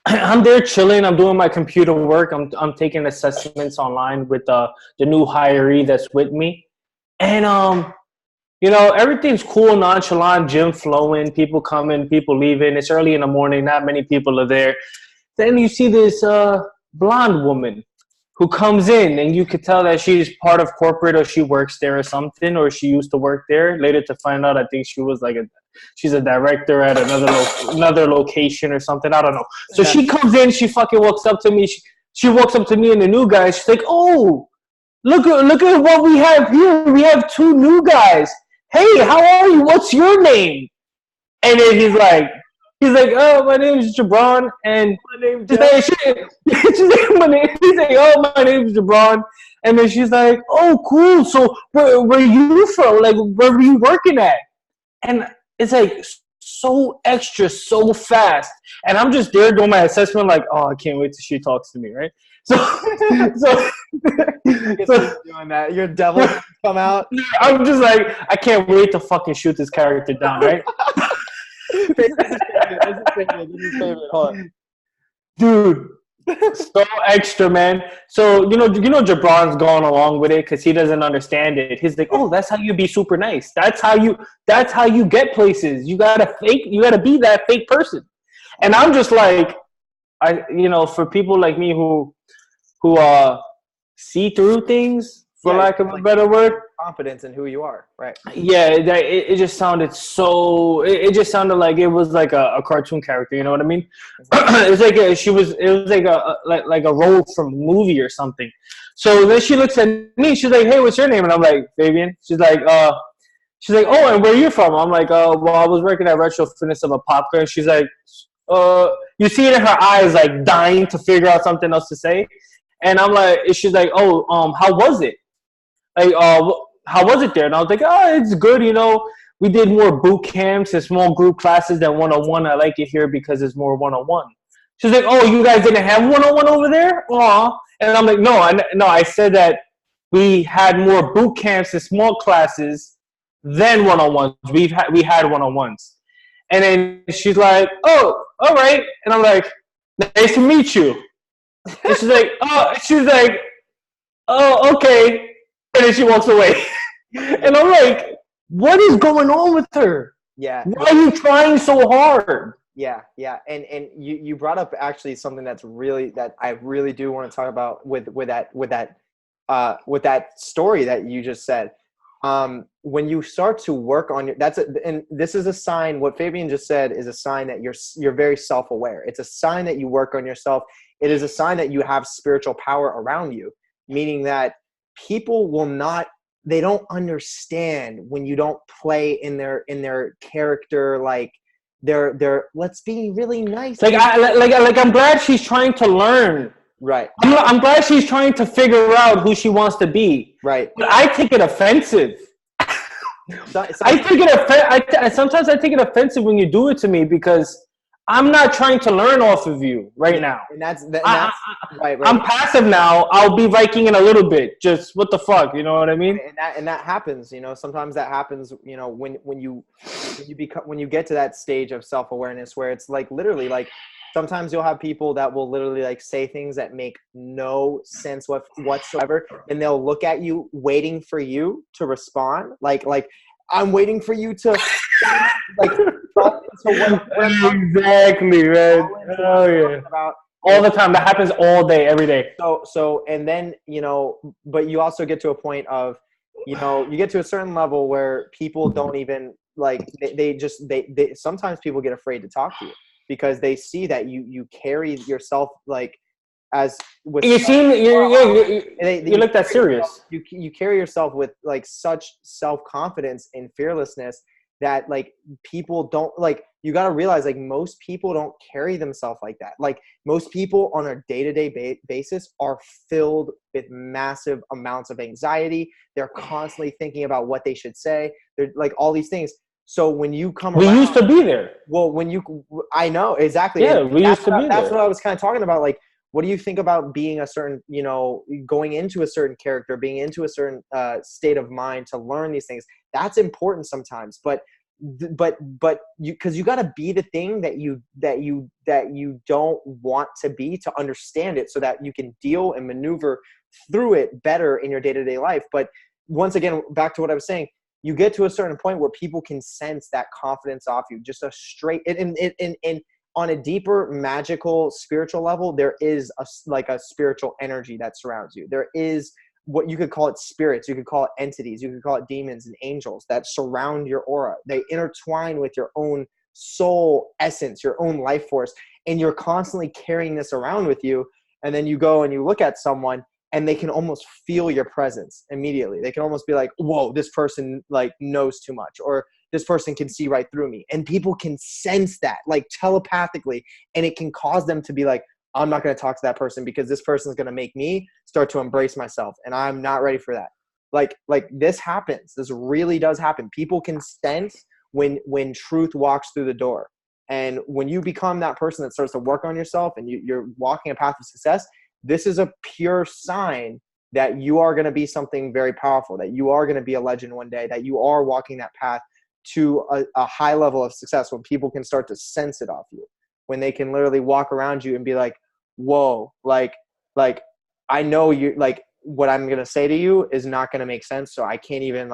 I'm there chilling. I'm doing my computer work. I'm taking assessments online with the new hiree that's with me, and everything's cool, nonchalant, gym flowing, people coming, people leaving. It's early in the morning, not many people are there. Then you see this blonde woman who comes in, and you could tell that she's part of corporate, or she works there or something, or she used to work there. Later to find out, I think she was she's a director at another location or something. I don't know. So she comes in, she fucking walks up to me. She walks up to me and the new guy. She's like, "Oh, look at what we have here. We have two new guys. Hey, how are you? What's your name?" And then he's like, "Oh, my name is Jabron." And she's like, "Oh, my name is Jabron." And then she's like, "Oh, cool. So where you from? Like, where were you working at?" And it's like so extra, so fast. And I'm just there doing my assessment, like, "Oh, I can't wait till she talks to me," right? So doing that, your devil come out. I'm just like, I can't wait to fucking shoot this character down, right? Dude, so extra, man. So Jabron's going along with it because he doesn't understand it. He's like, "Oh, that's how you be super nice. That's how you get places. You gotta be that fake person." And I'm just like, for people like me who see through things, for lack of a better word, confidence in who you are, right? Yeah, it just sounded so. It just sounded like it was like a cartoon character. You know what I mean? It's like it was like a role from a movie or something. So then she looks at me. She's like, "Hey, what's your name?" And I'm like, "Fabian." She's like, "Oh," and where are you from?" I'm like, "Well, I was working at Retro Fitness of a Popcorn." She's like, you see it in her eyes, like dying to figure out something else to say. And I'm like, she's like, "Oh, how was it? Like, how was it there?" And I was like, "Oh, it's good. We did more boot camps and small group classes than one-on-one. I like it here because it's more one-on-one." She's like, "Oh, you guys didn't have one-on-one over there?" Aw. And I'm like, "No, I said that we had more boot camps and small classes than one-on-ones. We had one-on-ones." And then she's like, "Oh, all right." And I'm like, "Nice to meet you." And she's like, "Oh, okay." And then she walks away. And I'm like, what is going on with her? Yeah. Why are you trying so hard? Yeah. And you brought up actually something that I really do want to talk about with that with that story that you just said, when you start to work on and this is a sign. What Fabian just said is a sign that you're very self-aware. It's a sign that you work on yourself. It is a sign that you have spiritual power around you, meaning that people they don't understand when you don't play in their character, like they're let's be really nice. Like I'm glad she's trying to learn. Right. I'm glad she's trying to figure out who she wants to be. Right. But I take it offensive. Sometimes I take it offensive when you do it to me, because I'm not trying to learn off of you right now. And that's right. I'm passive now. I'll be Viking in a little bit. Just what the fuck, you know what I mean? And that happens. Sometimes that happens. When you get to that stage of self-awareness where it's like literally like sometimes you'll have people that will literally like say things that make no sense whatsoever, and they'll look at you waiting for you to respond. Like I'm waiting for you to like. Exactly, man. Oh yeah. All the time. That happens all day, every day. So, and then, but you also get to a point of, you get to a certain level where people don't even like, they sometimes people get afraid to talk to you because they see that you carry yourself like as with, you look that serious. You carry yourself with like such self-confidence and fearlessness that like people don't like, you got to realize like most people don't carry themselves like that. Like most people on a day-to-day basis are filled with massive amounts of anxiety. They're constantly thinking about what they should say. They're like all these things. So when you come around, used to be there. Well, I know exactly. Yeah, we used to be there. That's what I was kind of talking about. Like, what do you think about being a certain, going into a certain character, being into a certain state of mind to learn these things? That's important sometimes, but because you got to be the thing that you don't want to be to understand it, so that you can deal and maneuver through it better in your day-to-day life. But once again, back to what I was saying, you get to a certain point where people can sense that confidence off you, just a straight and on a deeper magical spiritual level, there is a spiritual energy that surrounds you. There is what you could call it spirits, you could call it entities, you could call it demons and angels that surround your aura. They intertwine with your own soul essence, your own life force, and you're constantly carrying this around with you. And then you go and you look at someone and they can almost feel your presence immediately. They can almost be like, whoa, this person like knows too much, or this person can see right through me. And people can sense that like telepathically, and it can cause them to be like, I'm not going to talk to that person because this person is going to make me start to embrace myself, and I'm not ready for that. Like this happens. This really does happen. People can sense when truth walks through the door. And when you become that person that starts to work on yourself and you're walking a path of success, this is a pure sign that you are going to be something very powerful, that you are going to be a legend one day, that you are walking that path to a high level of success, when people can start to sense it off you, when they can literally walk around you and be like, whoa, like I know you, like what I'm going to say to you is not going to make sense. So I can't even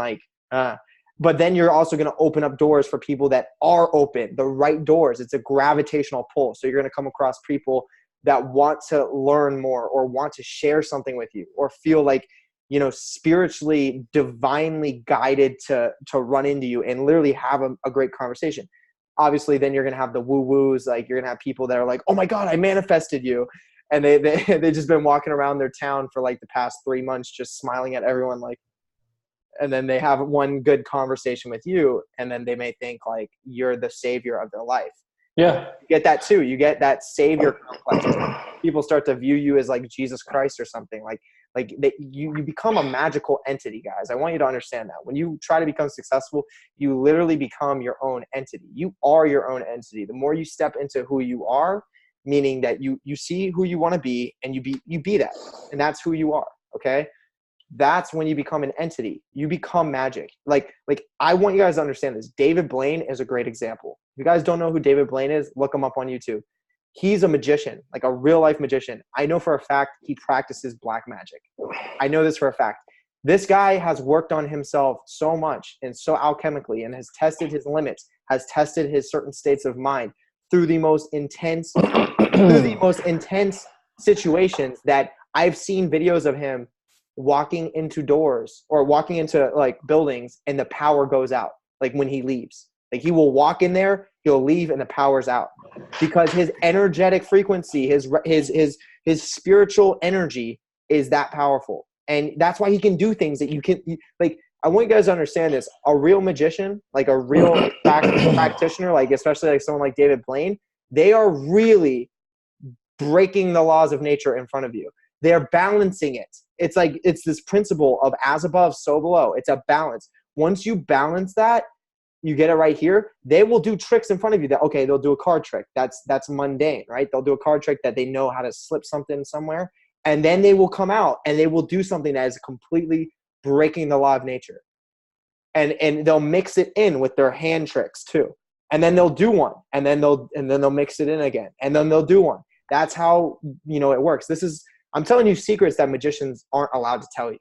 but then you're also going to open up doors for people that are open, the right doors. It's a gravitational pull. So you're going to come across people that want to learn more, or want to share something with you, or feel like, spiritually, divinely guided to run into you and literally have a great conversation. Obviously, then you're going to have the woo-woos. Like you're going to have people that are like, oh my God, I manifested you. And they just been walking around their town for like the past 3 months, just smiling at everyone. Like, and then they have one good conversation with you, and then they may think like you're the savior of their life. Yeah. You get that too. You get that savior complex. People start to view you as like Jesus Christ or something. Like you become a magical entity, guys. I want you to understand that. When you try to become successful, you literally become your own entity. You are your own entity. The more you step into who you are, meaning that you see who you want to be, and you be that, and that's who you are. Okay. That's when you become an entity. You become magic. Like I want you guys to understand this. David Blaine is a great example. If you guys don't know who David Blaine is, look him up on YouTube. He's a magician, like a real life magician. I know for a fact he practices black magic. I know this for a fact. This guy has worked on himself so much and so alchemically, and has tested his limits, has tested his certain states of mind through the most intense situations that I've seen videos of him walking into doors or walking into like buildings and the power goes out, like when he leaves. Like he will walk in there, he'll leave, and the power's out because his energetic frequency, his spiritual energy is that powerful. And that's why he can do things that you can, like, I want you guys to understand this. A real magician, like a real practitioner, like especially like someone like David Blaine, they are really breaking the laws of nature in front of you. They're balancing it. It's like, it's this principle of as above, so below. It's a balance. Once you balance that, you get it right here, they will do tricks in front of you that, okay, they'll do a card trick. That's mundane, right? They'll do a card trick that they know how to slip something somewhere. And then they will come out and they will do something that is completely breaking the law of nature. And they'll mix it in with their hand tricks too. And then they'll do one, and then they'll mix it in again, and then they'll do one. That's how, it works. I'm telling you secrets that magicians aren't allowed to tell you.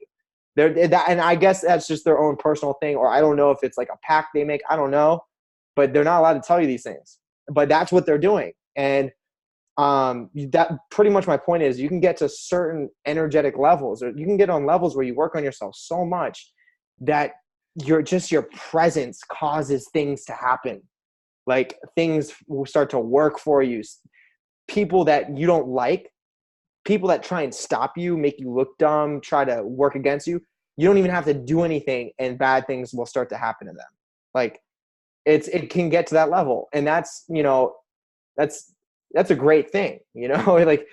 And I guess that's just their own personal thing, or I don't know if it's like a pact they make. I don't know, but they're not allowed to tell you these things. But that's what they're doing. And that pretty much my point is, you can get to certain energetic levels, or you can get on levels where you work on yourself so much that your presence causes things to happen. Like things will start to work for you. People that you don't like, people that try and stop you, make you look dumb, try to work against you, you don't even have to do anything and bad things will start to happen to them. Like it can get to that level. And that's a great thing. Like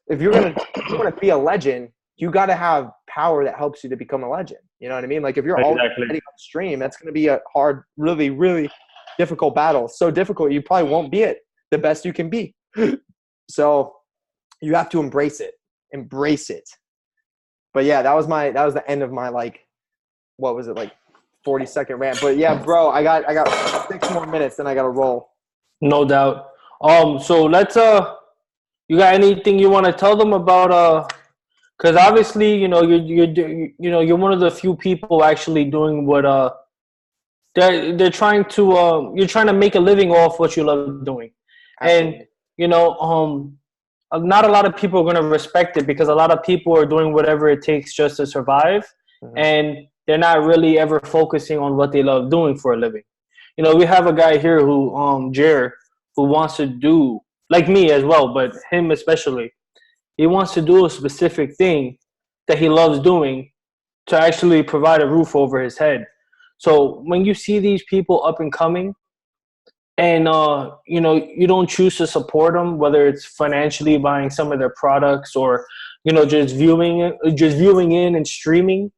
if you're going to be a legend, you got to have power that helps you to become a legend. You know what I mean? Like if you're already upstream, that's going to be a hard, really, really difficult battle. So difficult, you probably won't be it the best you can be. So you have to embrace it. But yeah, that was the end of my, like, what was it, like 40-second rant. But yeah, bro, I got 6 more minutes, then I got to roll. No doubt. So let's you got anything you want to tell them about because obviously you're one of the few people actually doing what they're trying to you're trying to make a living off what you love doing. Absolutely. And not a lot of people are going to respect it because a lot of people are doing whatever it takes just to survive. Mm-hmm. And they're not really ever focusing on what they love doing for a living. We have a guy here who Jer, who wants to do, like me as well, but him especially, he wants to do a specific thing that he loves doing to actually provide a roof over his head. So when you see these people up and coming, and you don't choose to support them, whether it's financially buying some of their products or just viewing in and streaming,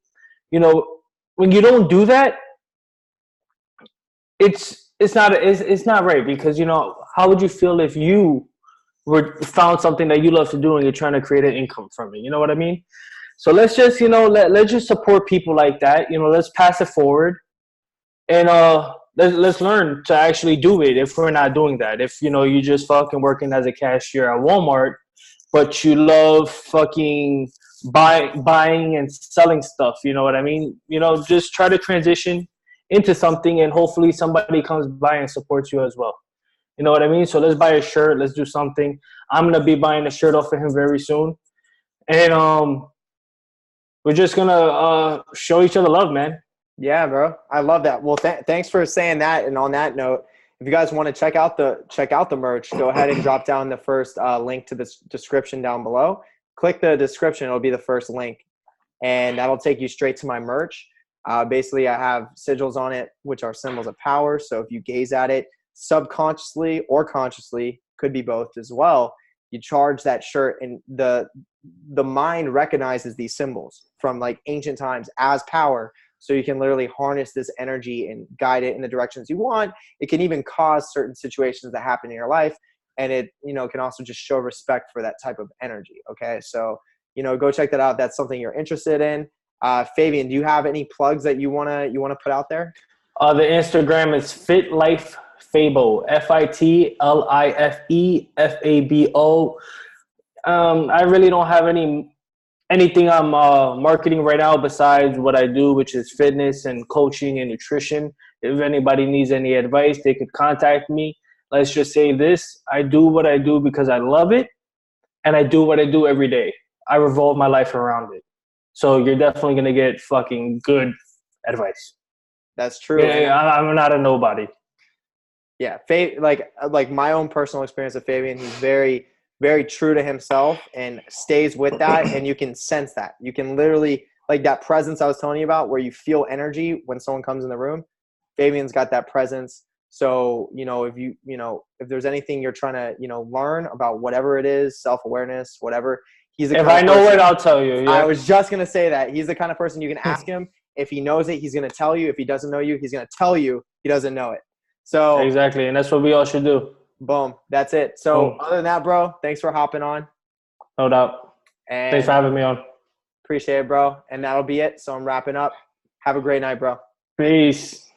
when you don't do that, it's not right, because how would you feel if you found something that you love to do and you're trying to create an income from it? You know what I mean? So let's just let's just support people like that. Let's pass it forward, and let's learn to actually do it if we're not doing that. If you just fucking working as a cashier at Walmart, but you love fucking buying and selling stuff, you know what I mean? Just try to transition into something, and hopefully somebody comes by and supports you as well. You know what I mean? So let's buy a shirt. Let's do something. I'm gonna be buying a shirt off of him very soon, and we're just gonna show each other love, man. Yeah, bro. I love that. Well, thanks for saying that. And on that note, if you guys want to check out the merch, go ahead and drop down the first link to the description down below. Click the description. It'll be the first link, and that'll take you straight to my merch. Basically, I have sigils on it, which are symbols of power. So if you gaze at it subconsciously or consciously, could be both as well, you charge that shirt, and the mind recognizes these symbols from like ancient times as power. So you can literally harness this energy and guide it in the directions you want. It can even cause certain situations that happen in your life. And it, can also just show respect for that type of energy. Okay. So, go check that out. That's something you're interested in. Fabian, do you have any plugs that you want to put out there? The Instagram is FitLifeFabo, FitlifeFabo. I really don't have anything I'm marketing right now besides what I do, which is fitness and coaching and nutrition. If anybody needs any advice, they could contact me. Let's just say this: I do what I do because I love it, and I do what I do every day. I revolve my life around it. So you're definitely gonna get fucking good advice. That's true. Yeah, I'm not a nobody. Yeah, like my own personal experience with Fabian, he's very, very true to himself and stays with that, and you can sense that. You can literally, like that presence I was telling you about, where you feel energy when someone comes in the room. Fabian's got that presence. So, if there's anything you're trying to, learn about whatever it is, self-awareness, whatever, he's the If kind I of know person, it, I'll tell you. Yeah. I was just going to say that. He's the kind of person you can ask him. If he knows it, he's going to tell you. If he doesn't know you, he's going to tell you he doesn't know it. So Exactly, and that's what we all should do. boom, that's it. So Boom. other than that, bro, thanks for hopping on. No doubt. And Thanks for having me on. appreciate it, bro. And that'll be it. So I'm wrapping up. Have a great night, bro. Peace.